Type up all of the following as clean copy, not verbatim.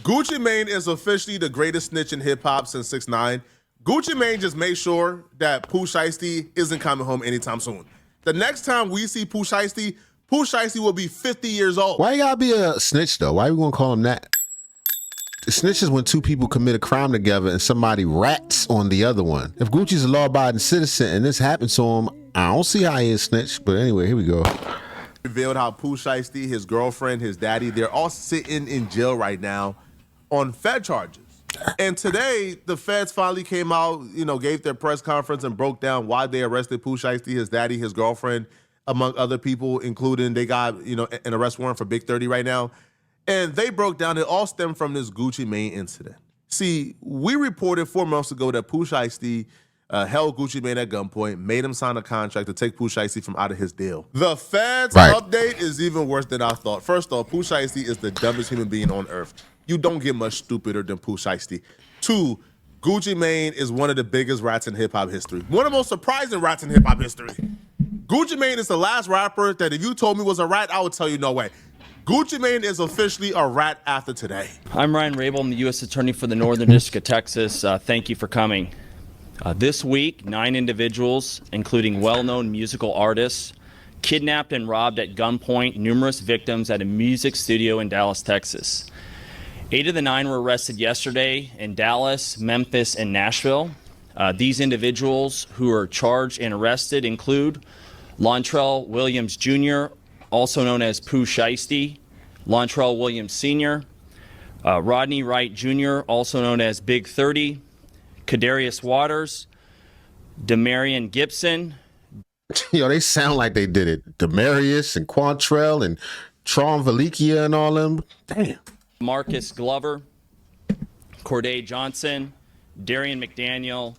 Gucci Mane is officially the greatest snitch in hip-hop since 6ix9ine. Gucci Mane just made sure that Pooh Shiesty isn't coming home anytime soon. The next time we see Pooh Shiesty will be 50 years old. Why you gotta be a snitch, though? Why are we gonna call him that? The snitch is when two people commit a crime together and somebody rats on the other one. If Gucci's a law-abiding citizen and this happens to him, I don't see how he is snitch. But anyway, here we go. Revealed how Pooh Shiesty, his girlfriend, his daddy, they're all sitting in jail right now on Fed charges. And today, the feds finally came out, gave their press conference and broke down why they arrested Pooh Shiesty, his daddy, his girlfriend, among other people, including they got, an arrest warrant for Big 30 right now. And they broke down it all stemmed from this Gucci Mane incident. See, we reported 4 months ago that Pooh Shiesty held Gucci Mane at gunpoint, made him sign a contract to take Pooh Shiesty from out of his deal. The feds update is even worse than I thought. First off, Pooh Shiesty is the dumbest human being on earth. You don't get much stupider than Pooh Shiesty. 2, Gucci Mane is one of the biggest rats in hip-hop history. One of the most surprising rats in hip-hop history. Gucci Mane is the last rapper that if you told me was a rat, I would tell you no way. Gucci Mane is officially a rat after today. I'm Ryan Rabel. I'm the U.S. Attorney for the Northern District of Texas. Thank you for coming. This week, 9 individuals, including well-known musical artists, kidnapped and robbed at gunpoint numerous victims at a music studio in Dallas, Texas. 8 of the 9 were arrested yesterday in Dallas, Memphis, and Nashville. These individuals who are charged and arrested include Lontrell Williams Jr., also known as Pooh Shiesty, Lontrell Williams Sr., Rodney Wright Jr., also known as Big 30, Kadarius Waters, Demarion Gibson. Yo, they sound like they did it. Demarius and Quantrell and Tron Valikia and all them. Damn. Marcus Glover, Corday Johnson, Darian McDaniel,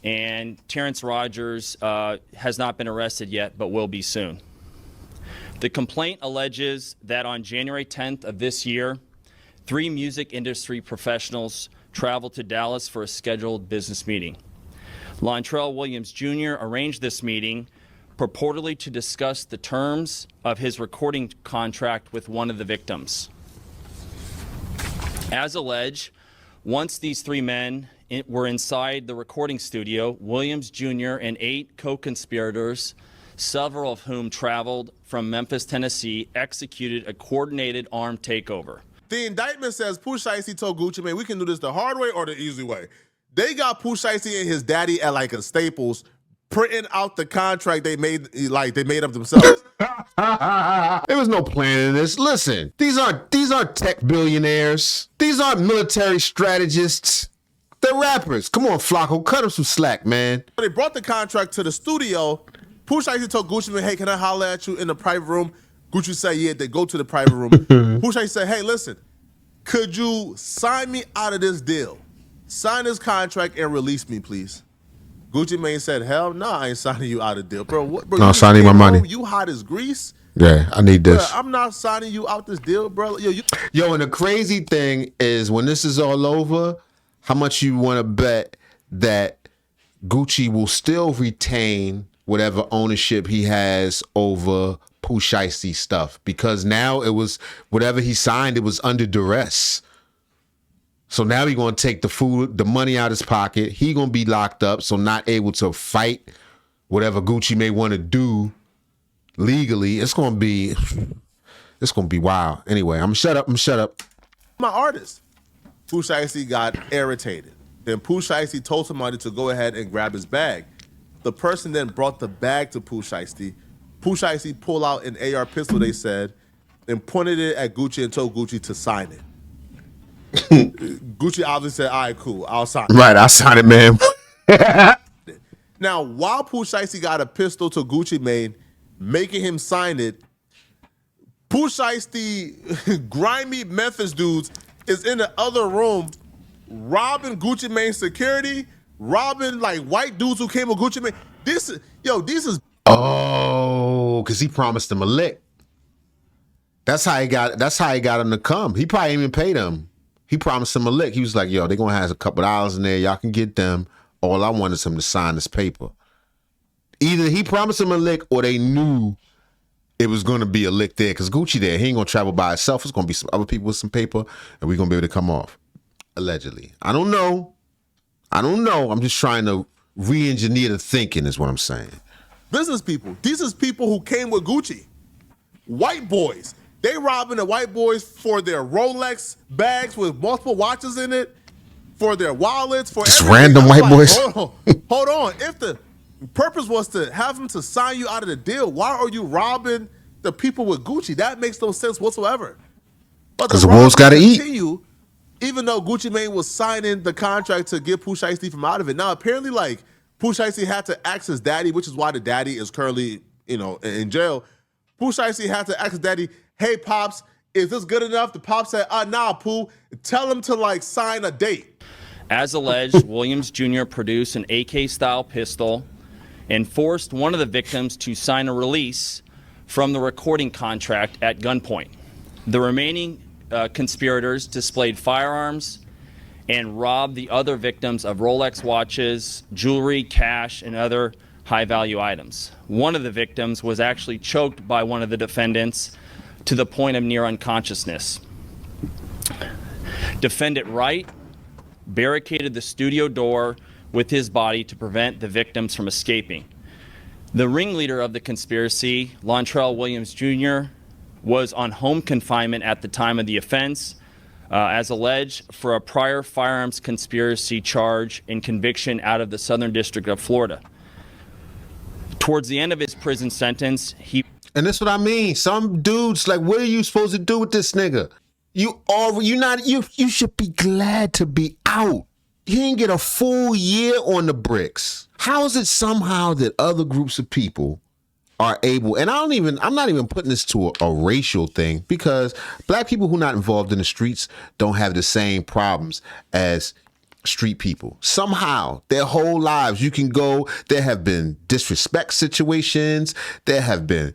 and Terrence Rogers has not been arrested yet, but will be soon. The complaint alleges that on January 10th of this year, 3 music industry professionals traveled to Dallas for a scheduled business meeting. Lontrell Williams Jr. arranged this meeting purportedly to discuss the terms of his recording contract with one of the victims. As alleged, once these 3 men were inside the recording studio, Williams Jr. and 8 co-conspirators, several of whom traveled from Memphis, Tennessee, executed a coordinated armed takeover. The indictment says Pooh Shiesty told Gucci Mane, we can do this the hard way or the easy way. They got Pooh Shiesty and his daddy at like a Staples printing out the contract they made up themselves. There was no plan in this. Listen, these aren't tech billionaires. These aren't military strategists. They're rappers. Come on, Flacco, cut them some slack, man. They brought the contract to the studio. Pooh Shiesty told Gucci Mane, hey, can I holler at you in the private room? Gucci said, yeah, they go to the private room. Pooh Shiesty said, hey, listen, could you sign me out of this deal? Sign this contract and release me, please. Gucci Mane said, hell no, I ain't signing you out of the deal. Bro, no, signing my money. You hot as grease. Yeah, I need this. Bro, I'm not signing you out this deal, bro. Yo, and the crazy thing is when this is all over, how much you want to bet that Gucci will still retain whatever ownership he has over Pooh Shiesty stuff, because now it was whatever he signed, it was under duress. So now he's gonna take the money out of his pocket. He gonna be locked up, so not able to fight whatever Gucci may want to do legally. It's gonna be wild. Anyway, I'm shut up. My artist. Pooh Shiesty got irritated. Then Pooh Shiesty told somebody to go ahead and grab his bag. The person then brought the bag to Pooh Shiesty. Pooh Shiesty pulled out an AR pistol, they said, and pointed it at Gucci and told Gucci to sign it. Gucci obviously said, all right, cool, I'll sign it. Right, I'll sign it, man. Now, while Pooh Shiesty got a pistol to Gucci Mane, making him sign it, Pooh Shiesty, grimy Memphis dudes, is in the other room robbing Gucci Mane's security, robbing like white dudes who came with Gucci Mane. This is Oh, because he promised him a lick. That's how he got him to come. He probably even paid him. He promised him a lick. He was like, yo, they're gonna have a couple dollars in there. Y'all can get them. All I want is him to sign this paper. Either he promised him a lick or they knew it was going to be a lick there because Gucci there. He ain't going to travel by himself. It's going to be some other people with some paper, and we're going to be able to come off. Allegedly. I don't know. I'm just trying to re-engineer the thinking is what I'm saying. Business people. These is people who came with Gucci. White boys. They robbing the white boys for their Rolex bags with multiple watches in it, for their wallets, for just everything. random white boys. Hold on. If the purpose was to have them to sign you out of the deal, why are you robbing the people with Gucci? That makes no sense whatsoever. Because the wolves got to eat. Even though Gucci Mane was signing the contract to get Pooh Shiesty from out of it. Now, apparently, like, Pooh Shiesty had to ask his daddy, which is why the daddy is currently, in jail. Pooh Shiesty had to ask his daddy, hey, Pops, is this good enough? The Pops said, nah, Pooh, tell him to, like, sign a date. As alleged, Williams Jr. produced an AK-style pistol and forced one of the victims to sign a release from the recording contract at gunpoint. The remaining conspirators displayed firearms and robbed the other victims of Rolex watches, jewelry, cash, and other high-value items. One of the victims was actually choked by one of the defendants to the point of near unconsciousness. Defendant Wright barricaded the studio door with his body to prevent the victims from escaping. The ringleader of the conspiracy, Lontrell Williams Jr., was on home confinement at the time of the offense, as alleged, for a prior firearms conspiracy charge and conviction out of the Southern District of Florida. Towards the end of his prison sentence, And that's what I mean. Some dudes, like, what are you supposed to do with this nigga? You should be glad to be out. He didn't get a full year on the bricks. How is it somehow that other groups of people are able, and I'm not even putting this to a racial thing, because black people who are not involved in the streets don't have the same problems as street people. Somehow, their whole lives, you can go, there have been disrespect situations, there have been,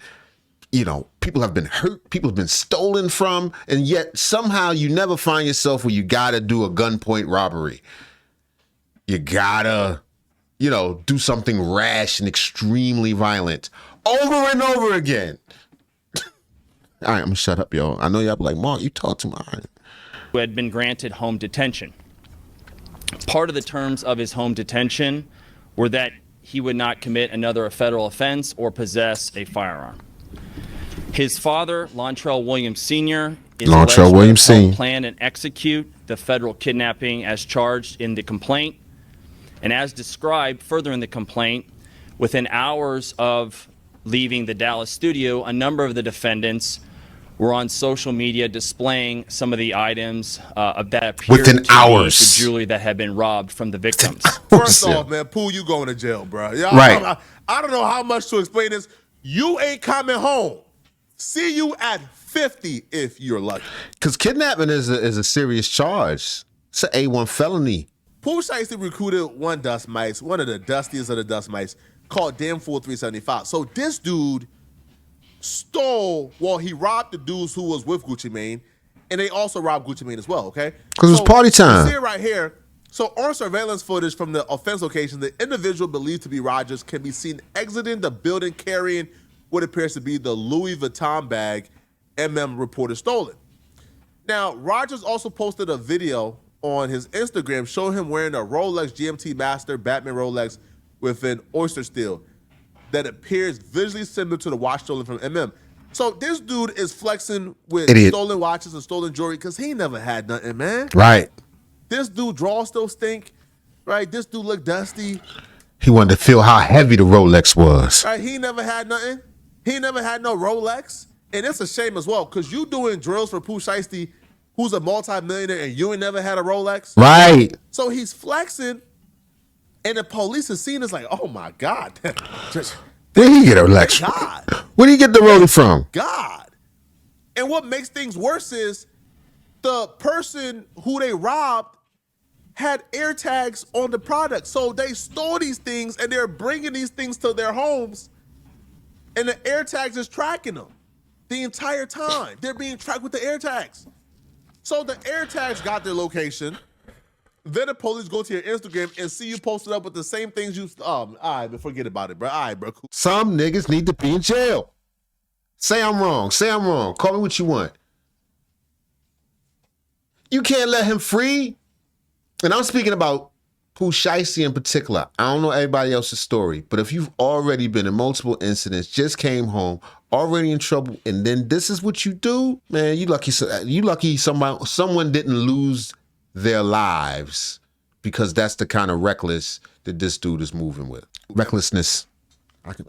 people have been hurt, people have been stolen from, and yet somehow you never find yourself where you gotta do a gunpoint robbery. You gotta, do something rash and extremely violent over and over again. All right, I'm gonna shut up, y'all. I know y'all be like, Mark, you talk too much. who had been granted home detention. Part of the terms of his home detention were that he would not commit another federal offense or possess a firearm. His father, Lontrell Williams Sr., is alleged to have helped plan and execute the federal kidnapping as charged in the complaint. And as described further in the complaint, within hours of leaving the Dallas studio, a number of the defendants were on social media displaying some of the items that appeared to be the jewelry that had been robbed from the victims. First off, man, Pooh, you going to jail, bro. Right. I don't know how much to explain this. You ain't coming home. See you at 50 if you're lucky. Because kidnapping is a serious charge. It's an A1 felony. Pooh Shiesty recruited one dust mice, one of the dustiest of the dust mice, called Damn Fool 375. So this dude he robbed the dudes who was with Gucci Mane, and they also robbed Gucci Mane as well, okay? Because it was party time. You see it right here. So on surveillance footage from the offense location, the individual believed to be Rogers can be seen exiting the building carrying what appears to be the Louis Vuitton bag MM reported stolen. Now, Rogers also posted a video on his Instagram showing him wearing a Rolex GMT Master Batman Rolex with an oyster steel that appears visually similar to the watch stolen from MM. So this dude is flexing with stolen watches and stolen jewelry because he never had nothing, man. Right. This dude draws still stink, right? This dude look dusty. He wanted to feel how heavy the Rolex was. Right, he never had nothing. He never had no Rolex. And it's a shame as well, because you doing drills for Pooh Shiesty, who's a multi-millionaire, and you ain't never had a Rolex. Right. So he's flexing, and the police is seeing this like, oh my God. Where did he get a Rolex? God. Where did he get the Rolex from? God. And what makes things worse is the person who they robbed had air tags on the product. So they stole these things, and they're bringing these things to their homes, and the air tags is tracking them the entire time. They're being tracked with the air tags. So the air tags got their location. Then the police go to your Instagram and see you posted up with the same things you. All right, but forget about it, bro. All right, bro. Cool. Some niggas need to be in jail. Say I'm wrong. Say I'm wrong. Call me what you want. You can't let him free. And I'm speaking about Pooh Shiesty in particular. I don't know everybody else's story, but if you've already been in multiple incidents, just came home, already in trouble, and then this is what you do, man, you lucky. You lucky someone didn't lose their lives, because that's the kind of reckless that this dude is moving with. Recklessness.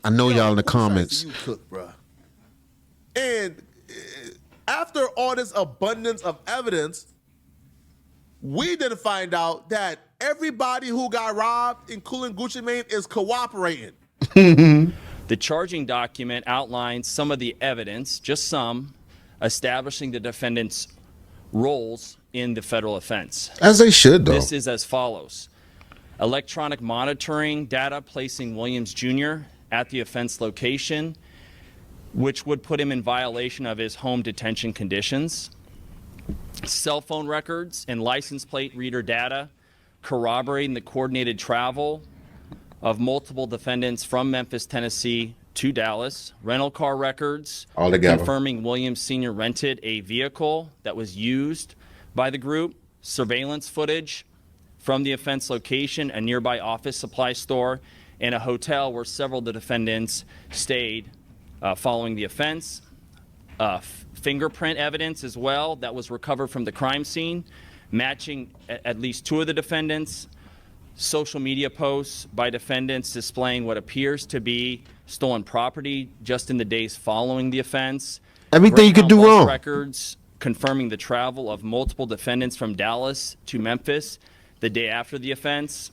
I know y'all in the comments. You cook, bro. And after all this abundance of evidence, we didn't find out that everybody who got robbed, including Gucci Mane, is cooperating. The charging document outlines some of the evidence, just some, establishing the defendant's roles in the federal offense. As they should, though. This is as follows. Electronic monitoring data placing Williams Jr. at the offense location, which would put him in violation of his home detention conditions. Cell phone records and license plate reader data corroborating the coordinated travel of multiple defendants from Memphis, Tennessee to Dallas. Rental car records all together confirming Williams Sr. rented a vehicle that was used by the group. Surveillance footage from the offense location, a nearby office supply store, and a hotel where several of the defendants stayed following the offense. Fingerprint evidence as well that was recovered from the crime scene, matching at least two of the defendants. Social media posts by defendants displaying what appears to be stolen property just in the days following the offense. Everything you could do wrong. Records confirming the travel of multiple defendants from Dallas to Memphis the day after the offense.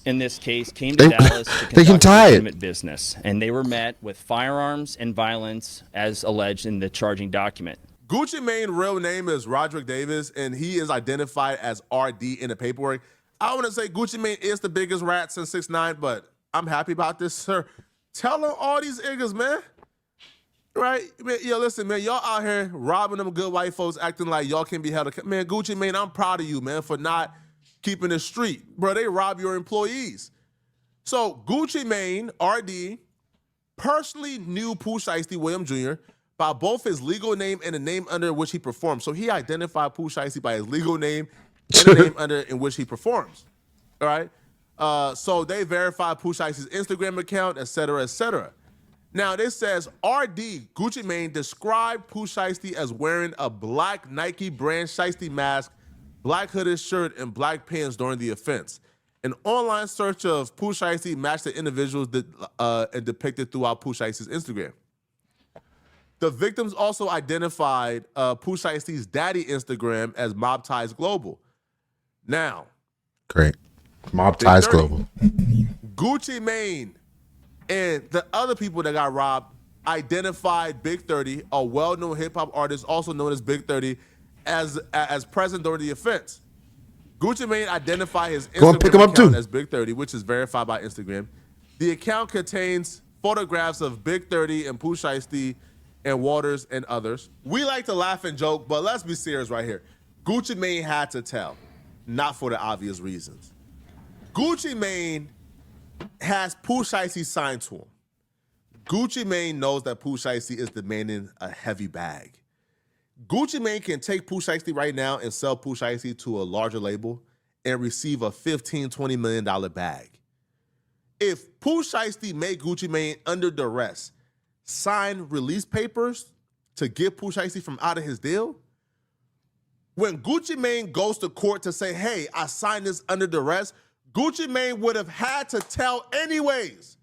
In this case, came to Dallas to conduct legitimate business, and they were met with firearms and violence as alleged in the charging document. Gucci Mane's real name is Roderick Davis, and he is identified as RD in the paperwork. I want to say Gucci Mane is the biggest rat since 6ix9ine, but I'm happy about this, sir. Tell them all these niggas, man. Right? Man, yo, listen, man, y'all out here robbing them good white folks, acting like y'all can be held accountable. Man, Gucci Mane, I'm proud of you, man, for not keeping it street. Bro, they rob your employees. So Gucci Mane, RD, personally knew Pooh Shiesty Williams Jr. by both his legal name and the name under which he performs. So he identified Pooh Shiesty by his legal name and the name under in which he performs. All right? So they verified Pooh Shiesty's Instagram account, et cetera, et cetera. Now, this says RD, Gucci Mane, described Pooh Shiesty as wearing a black Nike brand Shiesty mask, black hooded shirt, and black pants during the offense. An online search of Pooh Shiesty matched the individuals and depicted throughout Pooh Shiesty's Instagram. The victims also identified Pooh Shiesty's daddy Instagram as Mob Ties Global. Now, great. Mob Ties Global. Gucci Mane and the other people that got robbed identified Big 30, a well-known hip-hop artist also known as Big 30, as present during the offense. Gucci Mane identified his Instagram account as Big 30, which is verified by Instagram. The account contains photographs of Big 30 and Pooh Shiesty and Waters and others. We like to laugh and joke, but let's be serious right here. Gucci Mane had to tell, not for the obvious reasons. Gucci Mane has Pooh Shiesty signed to him. Gucci Mane knows that Pooh Shiesty is demanding a heavy bag. Gucci Mane can take Pooh Shiesty right now and sell Pooh Shiesty to a larger label and receive a $15, $20 million bag. If Pooh Shiesty made Gucci Mane under duress sign release papers to get Pooh Shiesty from out of his deal, when Gucci Mane goes to court to say, hey, I signed this under duress, Gucci Mane would have had to tell anyways.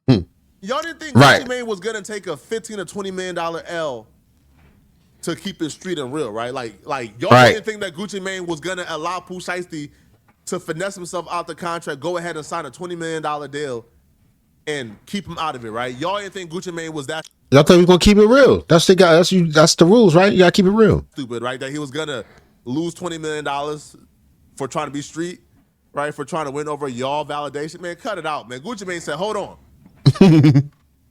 Y'all didn't think Gucci Mane was going to take a $15 or $20 million L to keep it street and real, right? Like y'all didn't think that Gucci Mane was going to allow Pooh Shiesty to finesse himself out the contract, go ahead and sign a $20 million deal and keep him out of it, right? Y'all didn't think Gucci Mane was that. Y'all thought he was going to keep it real. That's the rules, right? You got to keep it real. Stupid, right? That he was going to lose $20 million for trying to be street, right? For trying to win over y'all validation. Man, cut it out, man. Gucci Mane said, hold on.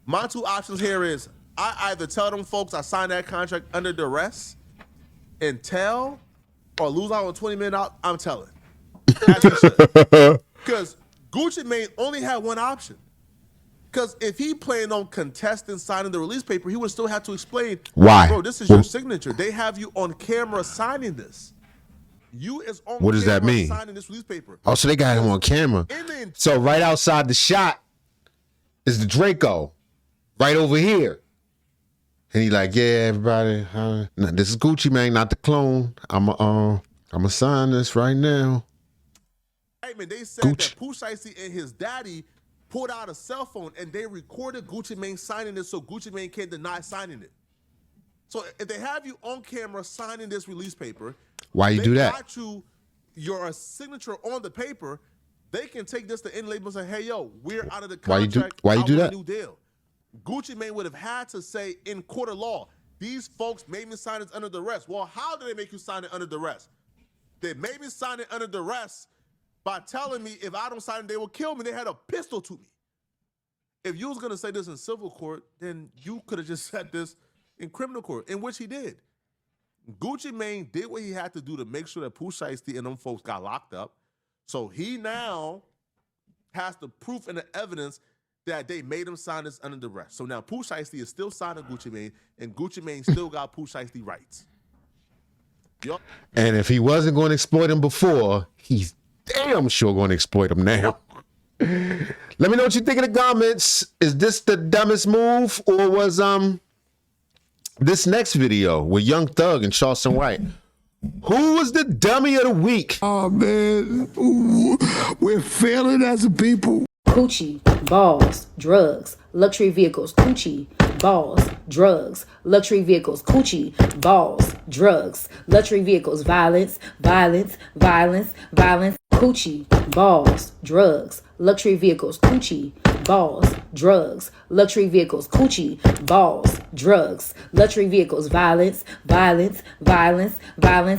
My two options here is I either tell them folks I signed that contract under duress and tell, or lose out on $20 million. I'm telling. Because Gucci Mane only had one option. Because if he planned on contesting signing the release paper, he would still have to explain Why? Bro, this is your signature. They have you on camera signing this. You is on What does that camera mean? signing this release paper. Oh, so they got him on camera. So right outside the shot is the Draco, right over here. And he like, yeah, everybody, nah, this is Gucci Mane, not the clone. I'ma sign this right now. Hey man, they said that Pooh Shiesty and his daddy pulled out a cell phone and they recorded Gucci Mane signing it, so Gucci Mane can't deny signing it. So if they have you on camera signing this release paper, why you do that? Got your signature on the paper. They can take this to end label and say, "Hey, yo, we're out of the contract. Why you do that? New deal." Gucci Mane would have had to say in court of law, "These folks made me sign this under duress." Well, how did they make you sign it under duress? They made me sign it under duress by telling me if I don't sign it, they will kill me. They had a pistol to me. If you was gonna say this in civil court, then you could have just said this in criminal court, in which he did. Gucci Mane did what he had to do to make sure that Pooh Shiesty and them folks got locked up. So he now has the proof and the evidence that they made him sign this under duress. So now Pooh Shiesty is still signing Gucci Mane, and Gucci Mane still got Pooh Shiesty rights. Yup. And if he wasn't going to exploit him before, he's damn sure going to exploit him now. Let me know what you think in the comments. Is this the dumbest move, or was this next video with Young Thug and Charleston White? Who was the dummy of the week? Oh man, ooh, we're failing as a people. Coochie, balls, drugs, luxury vehicles. Coochie, balls, drugs, luxury vehicles. Coochie, balls, drugs, luxury vehicles. Violence, violence, violence, violence. Coochie, balls, drugs, luxury vehicles. Coochie, balls, drugs, luxury vehicles. Coochie, balls, drugs, luxury vehicles. Violence, violence, violence, violence.